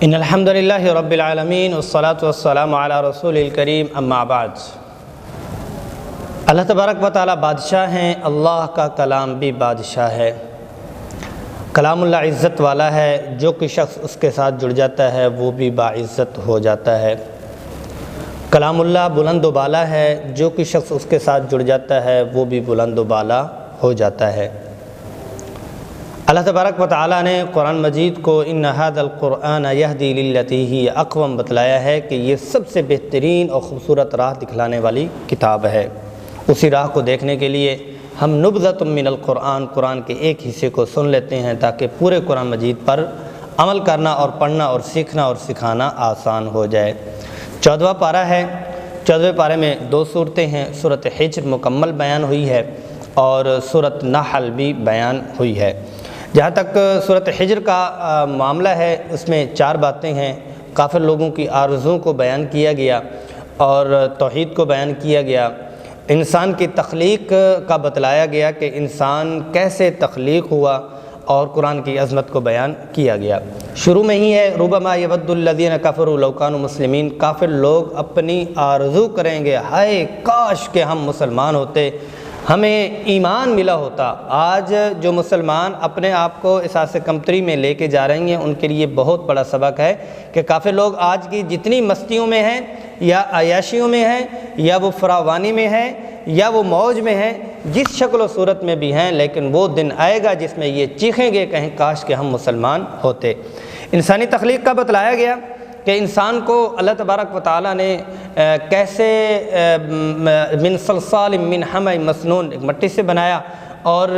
ان الحمد للہ رب العالمین والصلاة والسلام علی رسول الکریم اما بعد۔ اللہ تبارک و تعالی بادشاہ ہیں، اللہ کا کلام بھی بادشاہ ہے۔ کلام اللہ عزت والا ہے، جو کہ شخص اس کے ساتھ جڑ جاتا ہے وہ بھی باعزت ہو جاتا ہے۔ کلام اللہ بلند و بالا ہے، جو کہ شخص اس کے ساتھ جڑ جاتا ہے وہ بھی بلند و بالا ہو جاتا ہے۔ اللہ تبارک و تعالیٰ نے قرآن مجید کو ان ھذا القرآن یہدی للتی ہی اقوم بتلایا ہے کہ یہ سب سے بہترین اور خوبصورت راہ دکھلانے والی کتاب ہے۔ اسی راہ کو دیکھنے کے لیے ہم نبذۃ من القرآن، قرآن کے ایک حصے کو سن لیتے ہیں تاکہ پورے قرآن مجید پر عمل کرنا اور پڑھنا اور سیکھنا اور سکھانا آسان ہو جائے۔ 14واں پارہ ہے۔ 14ویں پارے میں 2 صورتیں ہیں۔ سورۃ حجر مکمل بیان ہوئی ہے اور سورۃ نحل بھی بیان ہوئی ہے۔ جہاں تک سورۃ حجر کا معاملہ ہے، اس میں 4 باتیں ہیں۔ کافر لوگوں کی آرزوؤں کو بیان کیا گیا اور توحید کو بیان کیا گیا۔ انسان کی تخلیق کا بتلایا گیا کہ انسان کیسے تخلیق ہوا اور قرآن کی عظمت کو بیان کیا گیا۔ شروع میں ہی ہے ربما یود الذین کفروا لو کانوا مسلمین، کافر لوگ اپنی آرزو کریں گے، ہائے کاش کہ ہم مسلمان ہوتے، ہمیں ایمان ملا ہوتا۔ آج جو مسلمان اپنے آپ کو احساس کمتری میں لے کے جا رہے ہیں، ان کے لیے بہت بڑا سبق ہے کہ کافر لوگ آج کی جتنی مستیوں میں ہیں یا عیاشیوں میں ہیں یا وہ فراوانی میں ہیں یا وہ موج میں ہیں، جس شکل و صورت میں بھی ہیں، لیکن وہ دن آئے گا جس میں یہ چیخیں گے، کہیں کاش کہ ہم مسلمان ہوتے۔ انسانی تخلیق کا بتلایا گیا کہ انسان کو اللہ تبارک و تعالیٰ نے کیسے من صلصال من حمأ مسنون، ایک مٹی سے بنایا اور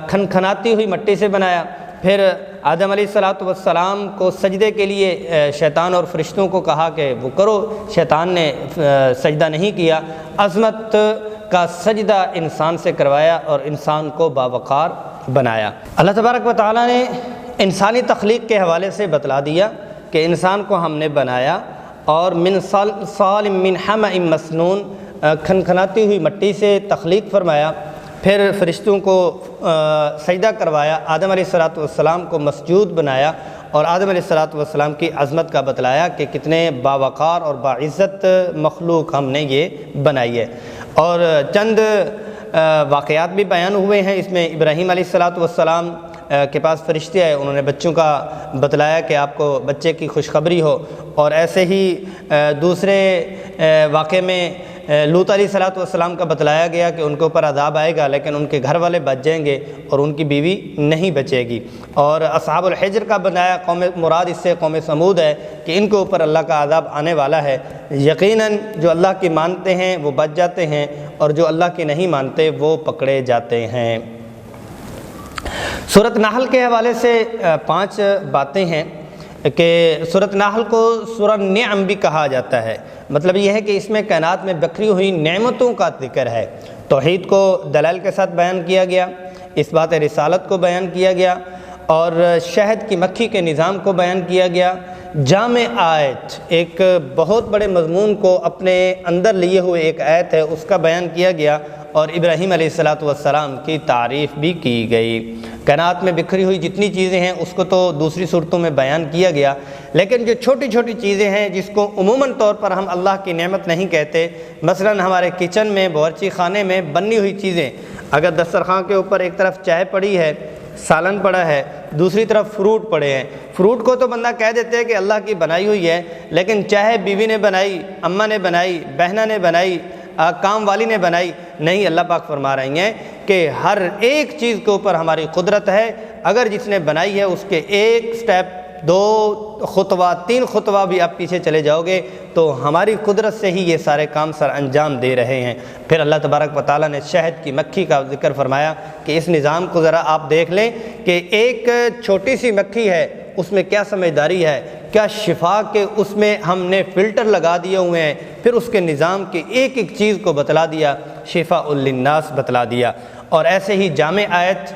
کھنکھناتی ہوئی مٹی سے بنایا۔ پھر آدم علیہ السلام کو سجدے کے لیے شیطان اور فرشتوں کو کہا کہ وہ کرو، شیطان نے سجدہ نہیں کیا۔ عظمت کا سجدہ انسان سے کروایا اور انسان کو باوقار بنایا۔ اللہ تبارک و تعالیٰ نے انسانی تخلیق کے حوالے سے بتلا دیا کہ انسان کو ہم نے بنایا اور من صلصال من حمأ مسنون، کھنکھناتی ہوئی مٹی سے تخلیق فرمایا۔ پھر فرشتوں کو سجدہ کروایا، آدم علیہ السلام کو مسجود بنایا اور آدم علیہ السلام کی عظمت کا بتلایا کہ کتنے باوقار اور باعزت مخلوق ہم نے یہ بنائی ہے۔ اور چند واقعات بھی بیان ہوئے ہیں اس میں۔ ابراہیم علیہ السلام کے پاس فرشتے آئے، انہوں نے بچوں کا بتلایا کہ آپ کو بچے کی خوشخبری ہو۔ اور ایسے ہی دوسرے واقعے میں لوط علیہ السلام کا بتلایا گیا کہ ان کے اوپر عذاب آئے گا لیکن ان کے گھر والے بچ جائیں گے اور ان کی بیوی نہیں بچے گی۔ اور اصحاب الحجر کا بنایا، قوم مراد اس سے قوم سمود ہے کہ ان کے اوپر اللہ کا عذاب آنے والا ہے۔ یقیناً جو اللہ کی مانتے ہیں وہ بچ جاتے ہیں اور جو اللہ کی نہیں مانتے وہ پکڑے جاتے ہیں۔ سورۃ نحل کے حوالے سے 5 باتیں ہیں کہ سورۃ نحل کو سورہ نعم بھی کہا جاتا ہے۔ مطلب یہ ہے کہ اس میں کائنات میں بکھری ہوئی نعمتوں کا ذکر ہے۔ توحید کو دلائل کے ساتھ بیان کیا گیا، اس بات رسالت کو بیان کیا گیا اور شہد کی مکھی کے نظام کو بیان کیا گیا۔ جامع آیت، ایک بہت بڑے مضمون کو اپنے اندر لیے ہوئے ایک آیت ہے، اس کا بیان کیا گیا اور ابراہیم علیہ السلام کی تعریف بھی کی گئی۔ کائنات میں بکھری ہوئی جتنی چیزیں ہیں اس کو تو دوسری صورتوں میں بیان کیا گیا، لیکن جو چھوٹی چھوٹی چیزیں ہیں جس کو عموماً طور پر ہم اللہ کی نعمت نہیں کہتے، مثلاً ہمارے کچن میں باورچی خانے میں بنی ہوئی چیزیں، اگر دسترخوان کے اوپر ایک طرف چائے پڑی ہے، سالن پڑا ہے، دوسری طرف فروٹ پڑے ہیں، فروٹ کو تو بندہ کہہ دیتے ہیں کہ اللہ کی بنائی ہوئی ہے، لیکن چاہے بیوی نے بنائی، اماں نے بنائی، بہنہ نے بنائی، کام والی نے بنائی، نہیں، اللہ پاک فرما رہی ہیں کہ ہر ایک چیز کے اوپر ہماری قدرت ہے۔ اگر جس نے بنائی ہے اس کے ایک سٹیپ، 2 خطوہ، 3 خطوہ بھی آپ پیچھے چلے جاؤ گے تو ہماری قدرت سے ہی یہ سارے کام سر انجام دے رہے ہیں۔ پھر اللہ تبارک و تعالیٰ نے شہد کی مکھی کا ذکر فرمایا کہ اس نظام کو ذرا آپ دیکھ لیں کہ ایک چھوٹی سی مکھی ہے، اس میں کیا سمجھداری ہے، کیا شفا کے اس میں ہم نے فلٹر لگا دیے ہوئے ہیں، پھر اس کے نظام کی ایک ایک چیز کو بتلا دیا، شفاء للناس بتلا دیا۔ اور ایسے ہی جامع آیت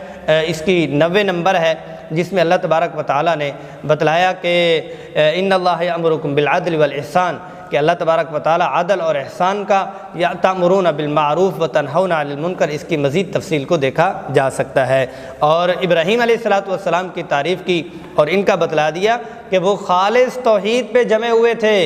اس کی 90 نمبر ہے جس میں اللہ تبارک و تعالیٰ نے بتلایا کہ ان اللہ یأمرکم بالعدل والاحسان، کہ اللہ تبارک و تعالی عدل اور احسان کا یا تأمرون بالمعروف و تنہون عن المنکر اس کی مزید تفصیل کو دیکھا جا سکتا ہے۔ اور ابراہیم علیہ السلام کی تعریف کی اور ان کا بتلا دیا کہ وہ خالص توحید پہ جمے ہوئے تھے،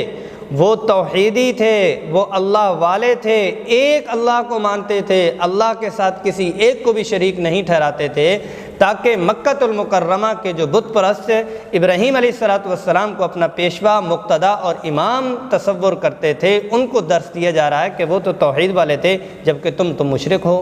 وہ توحیدی تھے، وہ اللہ والے تھے، ایک اللہ کو مانتے تھے، اللہ کے ساتھ کسی ایک کو بھی شریک نہیں ٹھہراتے تھے، تاکہ مکۃ المکرمہ کے جو بت پرست ابراہیم علیہ السلام کو اپنا پیشوا، مقتدا اور امام تصور کرتے تھے، ان کو درس دیا جا رہا ہے کہ وہ تو توحید والے تھے جبکہ تم مشرک ہو۔